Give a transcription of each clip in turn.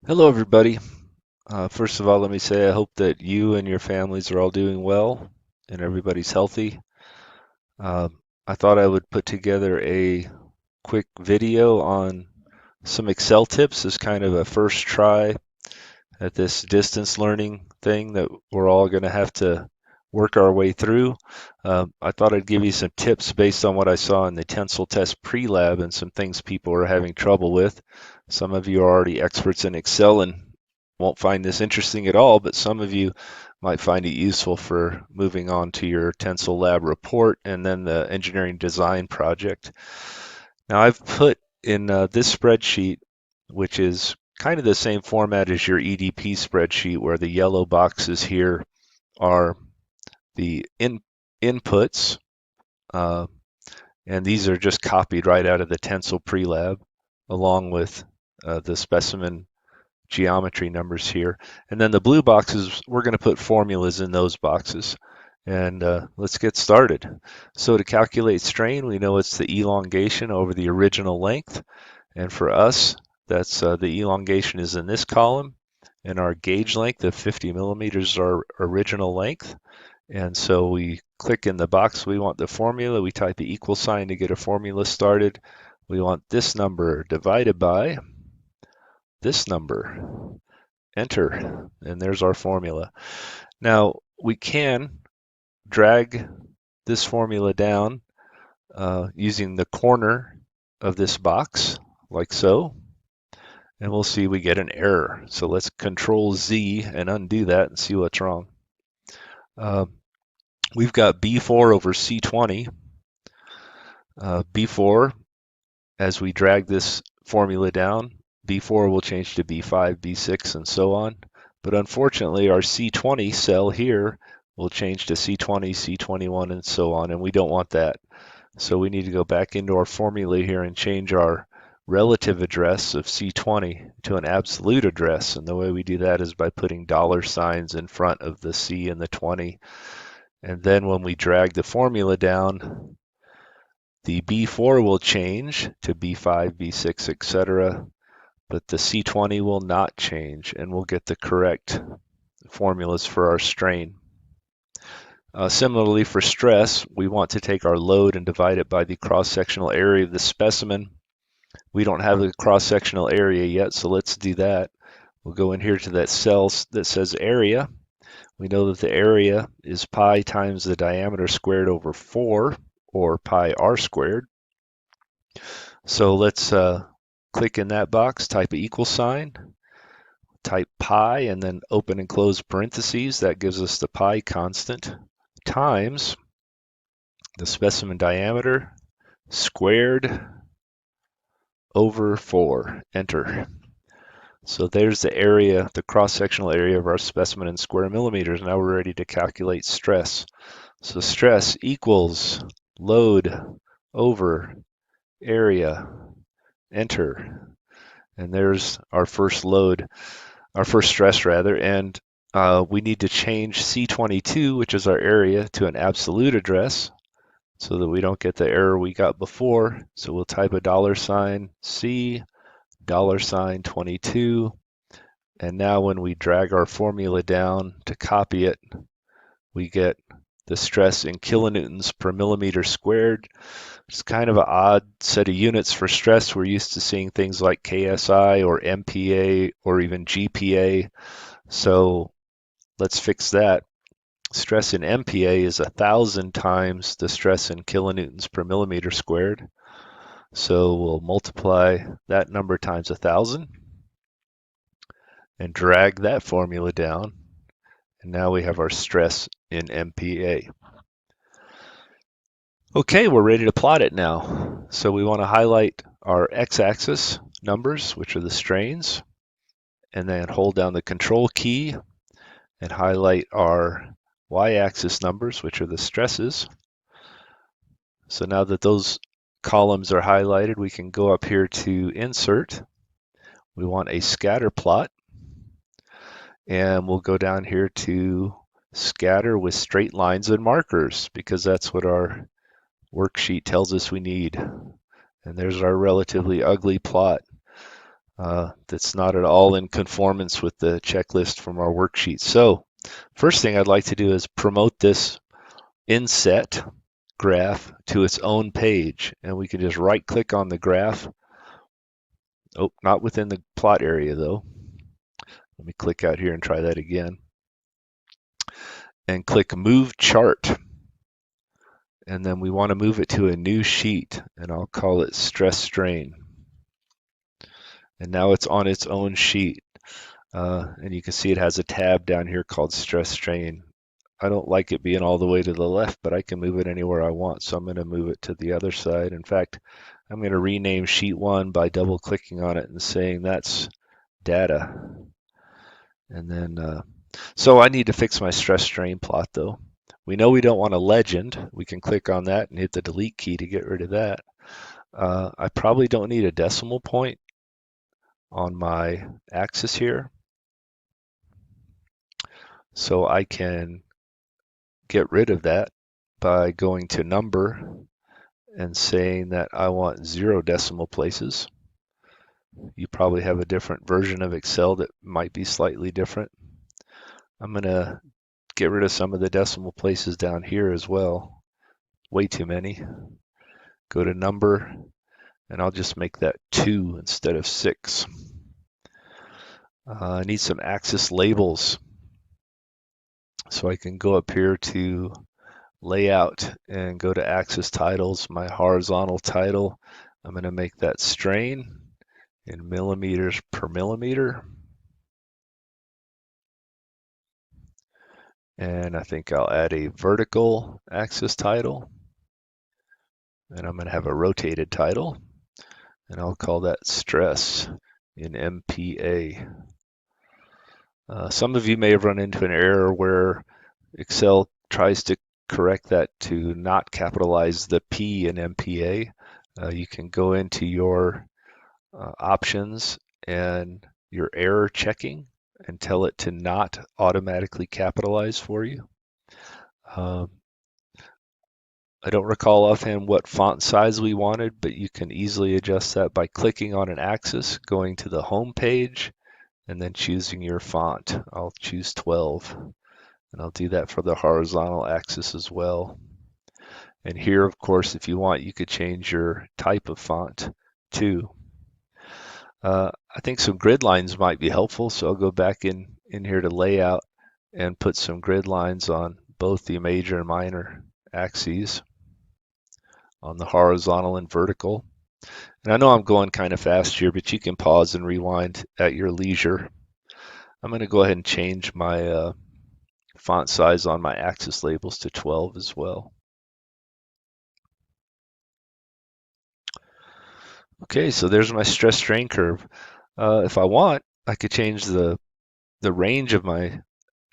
Hello, everybody. First of all, let me say I hope that you and your families are all doing well and everybody's healthy. Uh, I thought I would put together a quick video on some Excel tips as kind of a first try at this distance learning thing that we're all going to have to work our way through. I thought I'd give you some tips based on what I saw in the Tensile Test pre-lab and some things people are having trouble with. Some of you are already experts in Excel and won't find this interesting at all, but some of you might find it useful for moving on to your Tensile Lab report and then the engineering design project. Now I've put in this spreadsheet, which is kind of the same format as your EDP spreadsheet, where the yellow boxes here are the inputs, uh, and these are just copied right out of the Tensile pre-lab, along with the specimen geometry numbers here. And then the blue boxes, we're going to put formulas in those boxes. And let's get started. So to calculate strain, we know it's the elongation over the original length. And for us, that's the elongation is in this column, and our gauge length of 50 millimeters is our original length. And so we click in the box we want the formula, we type the equal sign to get a formula started. We want this number divided by this number, enter, and there's our formula. Now we can drag this formula down using the corner of this box, like so, and we'll see we get an error. So let's Control Z and undo that and see what's wrong. Uh, we've got B4 over C20. B4, as we drag this formula down, B4 will change to B5, B6, and so on. But unfortunately, our C20 cell here will change to C20, C21, and so on, and we don't want that. So we need to go back into our formula here and change our relative address of C20 to an absolute address. And the way we do that is by putting dollar signs in front of the C and the 20. And then when we drag the formula down, the B4 will change to B5, B6, etc., but the C20 will not change, and we'll get the correct formulas for our strain. Similarly, for stress, we want to take our load and divide it by the cross-sectional area of the specimen. We don't have the cross-sectional area yet, so let's do that. We'll go in here to that cell that says area. We know that the area is pi times the diameter squared over 4, or pi r squared. So let's click in that box, type an equal sign, type pi, and then open and close parentheses. That gives us the pi constant times the specimen diameter squared over 4. Enter. So there's the area, the cross-sectional area of our specimen in square millimeters. Now we're ready to calculate stress. So stress equals load over area. Enter. And there's our first load, our first stress rather, and we need to change C22, which is our area, to an absolute address so that we don't get the error we got before. So we'll type a dollar sign C, dollar sign 22, and now when we drag our formula down to copy it, we get the stress in kilonewtons per millimeter squared. It's kind of an odd set of units for stress. We're used to seeing things like KSI or MPa or even GPa. So let's fix that. Stress in MPa is 1,000 times the stress in kilonewtons per millimeter squared. So we'll multiply that number times 1,000 and drag that formula down. And now we have our stress in MPa. Okay, we're ready to plot it now. So we want to highlight our x-axis numbers, which are the strains, and then hold down the control key and highlight our y-axis numbers, which are the stresses. So now that those columns are highlighted, we can go up here to insert. We want a scatter plot, and we'll go down here to scatter with straight lines and markers, because that's what our worksheet tells us we need. And there's our relatively ugly plot. that's not at all in conformance with the checklist from our worksheet. So first thing I'd like to do is promote this inset graph to its own page, and we can just right click on the graph. Oh, not within the plot area though. Let me click out here and try that again. And click Move Chart. And then we want to move it to a new sheet, and I'll call it Stress Strain. And now it's on its own sheet. And you can see it has a tab down here called Stress Strain. I don't like it being all the way to the left, but I can move it anywhere I want. So I'm going to move it to the other side. In fact, I'm going to rename sheet 1 by double clicking on it and saying that's data. And then, so I need to fix my stress strain plot though. We know we don't want a legend. We can click on that and hit the delete key to get rid of that. I probably don't need a decimal point on my axis here. So I can get rid of that by going to number and saying that I want 0 decimal places. You probably have a different version of Excel that might be slightly different. I'm going to get rid of some of the decimal places down here as well. Way too many. Go to number, and I'll just make that 2 instead of 6. I need some axis labels. So I can go up here to layout and go to axis titles. My horizontal title, I'm going to make that strain in millimeters per millimeter. And I think I'll add a vertical axis title. And I'm going to have a rotated title. And I'll call that stress in MPa. Some of you may have run into an error where Excel tries to correct that to not capitalize the P in MPa. You can go into your options and your error checking and tell it to not automatically capitalize for you. I don't recall offhand what font size we wanted, but you can easily adjust that by clicking on an axis, going to the home page, and then choosing your font. I'll choose 12, and I'll do that for the horizontal axis as well. And here, of course, if you want, you could change your type of font too. I think some grid lines might be helpful, so I'll go back in here to layout and put some grid lines on both the major and minor axes on the horizontal and vertical. And I know I'm going kind of fast here, but you can pause and rewind at your leisure. I'm going to go ahead and change my font size on my axis labels to 12 as well. Okay, so there's my stress strain curve. If I want, I could change the range of my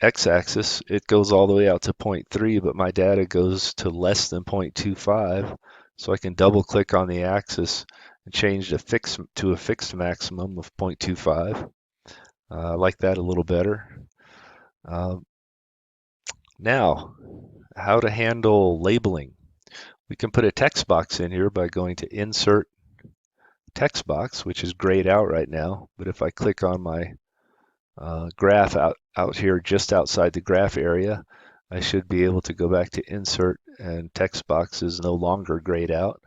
x-axis. It goes all the way out to 0.3, but my data goes to less than 0.25. So I can double click on the axis and change the fix to a fixed maximum of 0.25. I like that a little better. Now, how to handle labeling. We can put a text box in here by going to Insert Text Box, which is grayed out right now. But if I click on my graph out here just outside the graph area, I should be able to go back to Insert, and text box is no longer grayed out.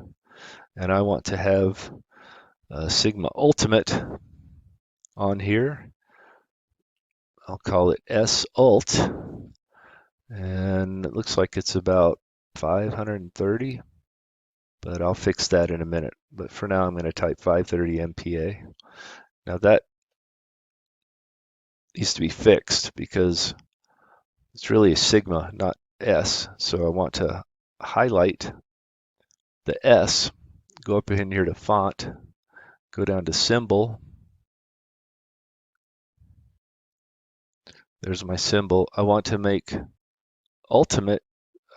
And I want to have Sigma Ultimate on here. I'll call it S Alt, and it looks like it's about 530, but I'll fix that in a minute. But for now, I'm going to type 530 MPa. Now that needs to be fixed because it's really a sigma, not S. So I want to highlight the S, go up in here to font, go down to symbol. There's my symbol. I want to make ultimate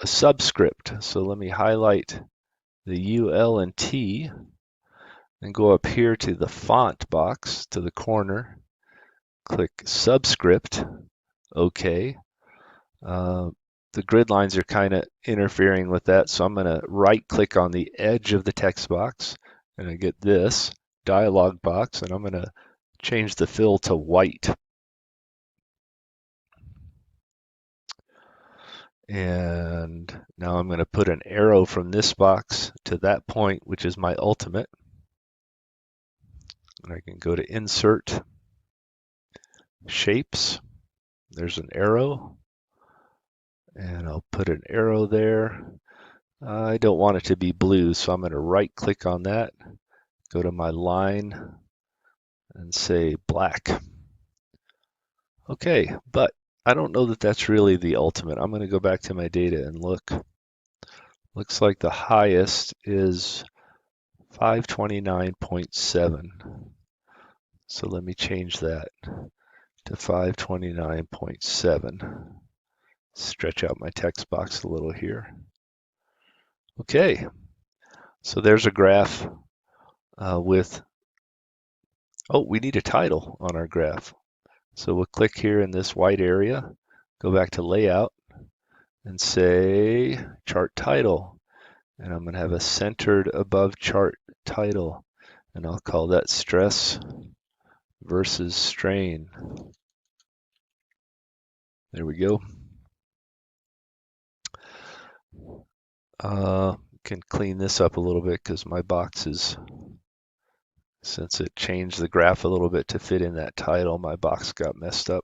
a subscript. So let me highlight the U, L, and T and go up here to the font box to the corner, click subscript, OK. The grid lines are kind of interfering with that, so I'm going to right click on the edge of the text box and I get this dialog box, and I'm going to change the fill to white. And now I'm going to put an arrow from this box to that point, which is my ultimate. And I can go to Insert, Shapes. There's an arrow. And I'll put an arrow there. I don't want it to be blue, so I'm going to right-click on that, go to my line, and say black. Okay, but I don't know that that's really the ultimate. I'm going to go back to my data and look. Looks like the highest is 529.7. So let me change that to 529.7. Stretch out my text box a little here. Okay, so there's a graph with, oh, we need a title on our graph. So we'll click here in this white area, go back to layout and say chart title. And I'm going to have a centered above chart title. And I'll call that stress versus strain. There we go. Can clean this up a little bit because my box is, since it changed the graph a little bit to fit in that title, my box got messed up.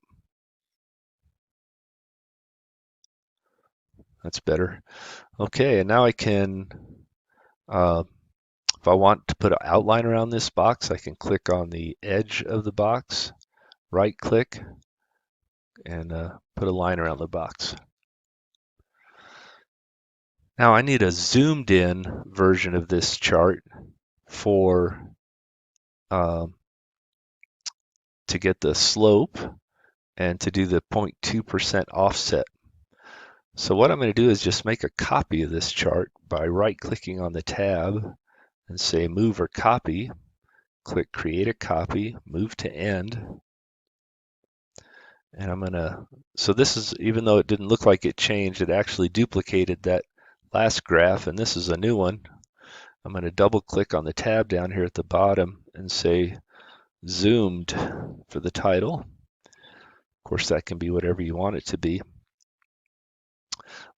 That's better. Okay, and now I can, if I want to put an outline around this box, I can click on the edge of the box, right click, and put a line around the box. Now I need a zoomed in version of this chart for to get the slope and to do the 0.2% offset. So what I'm going to do is just make a copy of this chart by right-clicking on the tab and say move or copy. Click create a copy, move to end. And I'm going to, so this is, even though it didn't look like it changed, it actually duplicated that last graph, and this is a new one. I'm going to double click on the tab down here at the bottom and say zoomed for the title. Of course, that can be whatever you want it to be.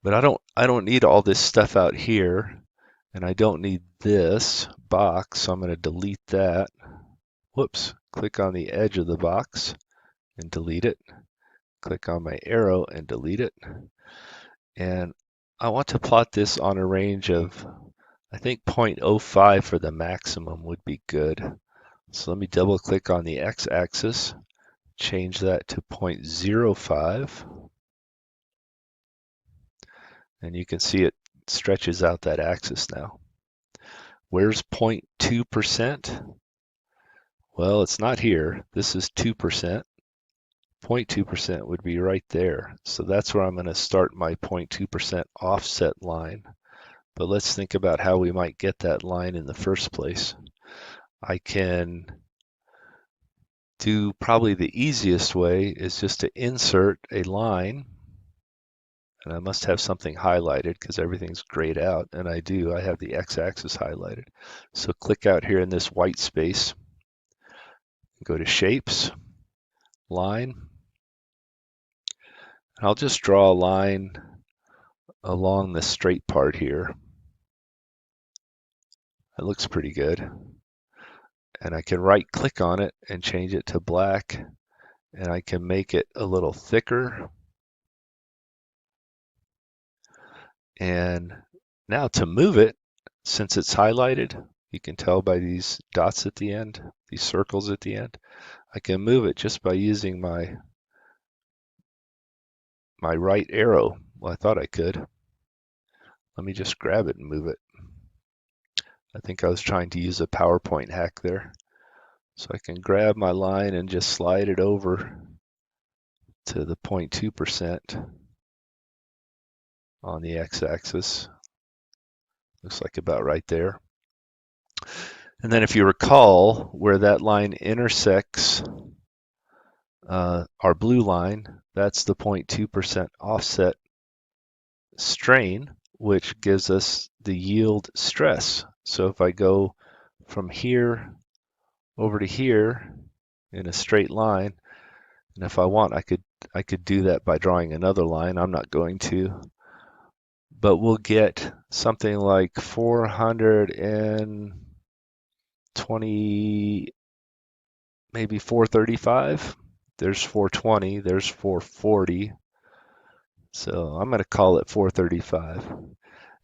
But I don't need all this stuff out here, and I don't need this box, so I'm going to delete that. Whoops, click on the edge of the box and delete it. Click on my arrow and delete it. And I want to plot this on a range of, I think 0.05 for the maximum would be good. So let me double click on the x-axis, change that to 0.05. And you can see it stretches out that axis now. Where's 0.2%? Well, it's not here. This is 2%. 0.2% would be right there. So that's where I'm going to start my 0.2% offset line. But let's think about how we might get that line in the first place. I can do, probably the easiest way is just to insert a line. And I must have something highlighted because everything's grayed out, and I do. I have the x-axis highlighted. So click out here in this white space, go to Shapes, Line. I'll just draw a line along the straight part here. It looks pretty good. And I can right-click on it and change it to black, and I can make it a little thicker. And now to move it, since it's highlighted, you can tell by these dots at the end, these circles at the end, I can move it just by using my right arrow. Well, I thought I could. Let me just grab it and move it. I think I was trying to use a PowerPoint hack there. So I can grab my line and just slide it over to the 0.2% on the x-axis. Looks like about right there. And then if you recall where that line intersects our blue line, that's the 0.2% offset strain, which gives us the yield stress. So if I go from here over to here, in a straight line. And if I want, I could do that by drawing another line. I'm not going to. But we'll get something like 420, maybe 435. There's 420, there's 440. So I'm going to call it 435.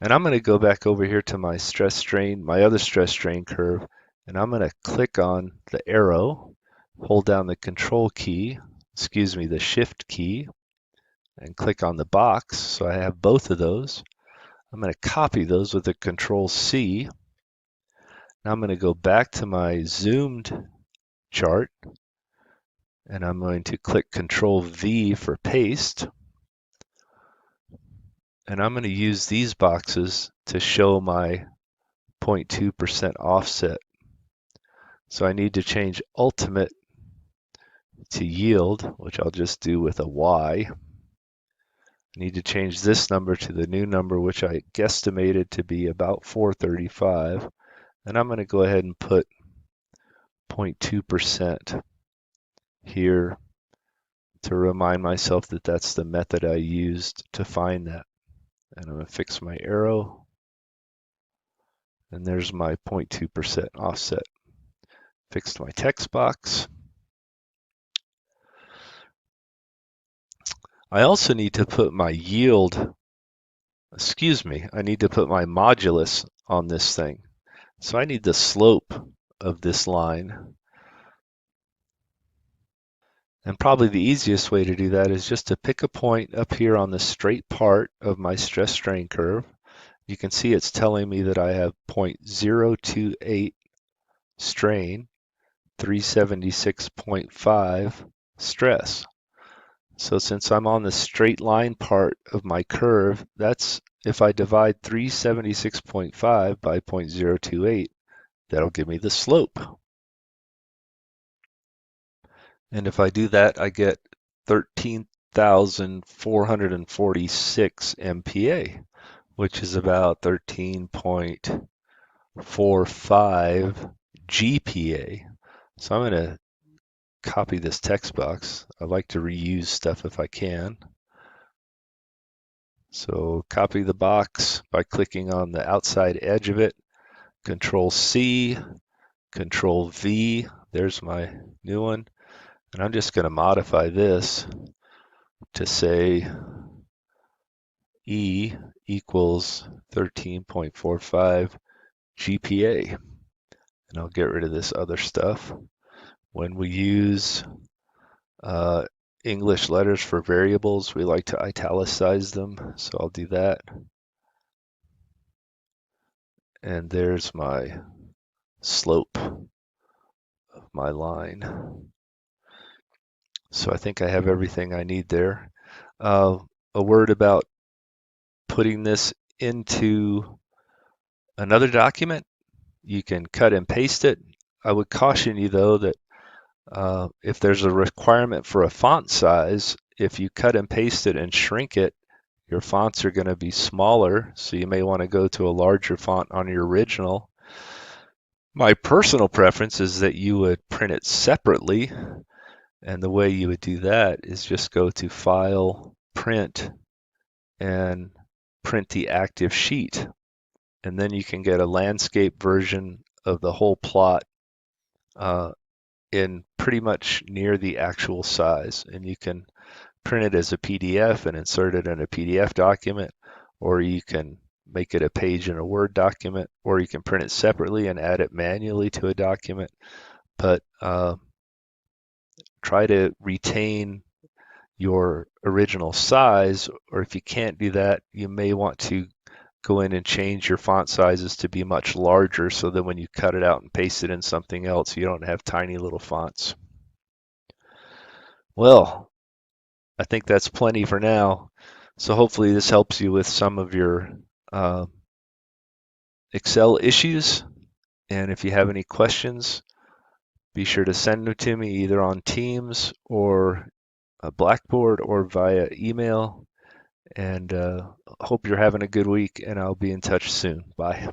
And I'm going to go back over here to my stress strain, my other stress strain curve, and I'm going to click on the arrow, hold down the control key, the shift key, and click on the box. So I have both of those. I'm going to copy those with the control C. Now I'm going to go back to my zoomed chart, and I'm going to click control V for paste. And I'm going to use these boxes to show my 0.2% offset. So I need to change ultimate to yield, which I'll just do with a Y. I need to change this number to the new number, which I guesstimated to be about 435. And I'm going to go ahead and put 0.2% here to remind myself that that's the method I used to find that. And I'm going to fix my arrow. And there's my 0.2% offset. Fixed my text box. I also need to put my yield, I need to put my modulus on this thing. So I need the slope of this line. And probably the easiest way to do that is just to pick a point up here on the straight part of my stress strain curve. You can see it's telling me that I have 0.028 strain, 376.5 stress. So since I'm on the straight line part of my curve, that's if I divide 376.5 by 0.028, that'll give me the slope. And if I do that, I get 13,446 MPa, which is about 13.45 GPa. So I'm going to copy this text box. I like to reuse stuff if I can. So copy the box by clicking on the outside edge of it, Control C, Control V, there's my new one. And I'm just going to modify this to say E equals 13.45 GPA. And I'll get rid of this other stuff. When we use English letters for variables, we like to italicize them. So I'll do that. And there's my slope of my line. So I think I have everything I need there. A word about putting this into another document. You can cut and paste it. I would caution you though that if there's a requirement for a font size, if you cut and paste it and shrink it, your fonts are going to be smaller, so you may want to go to a larger font on your original. My personal preference is that you would print it separately, and the way you would do that is just go to File, Print, and print the active sheet. And then you can get a landscape version of the whole plot in pretty much near the actual size. And you can print it as a PDF and insert it in a PDF document, or you can make it a page in a Word document, or you can print it separately and add it manually to a document. But try to retain your original size, or if you can't do that, you may want to go in and change your font sizes to be much larger so that when you cut it out and paste it in something else, you don't have tiny little fonts. Well, I think that's plenty for now. So hopefully this helps you with some of your Excel issues. And if you have any questions, be sure to send them to me either on Teams or Blackboard or via email. And hope you're having a good week, and I'll be in touch soon. Bye.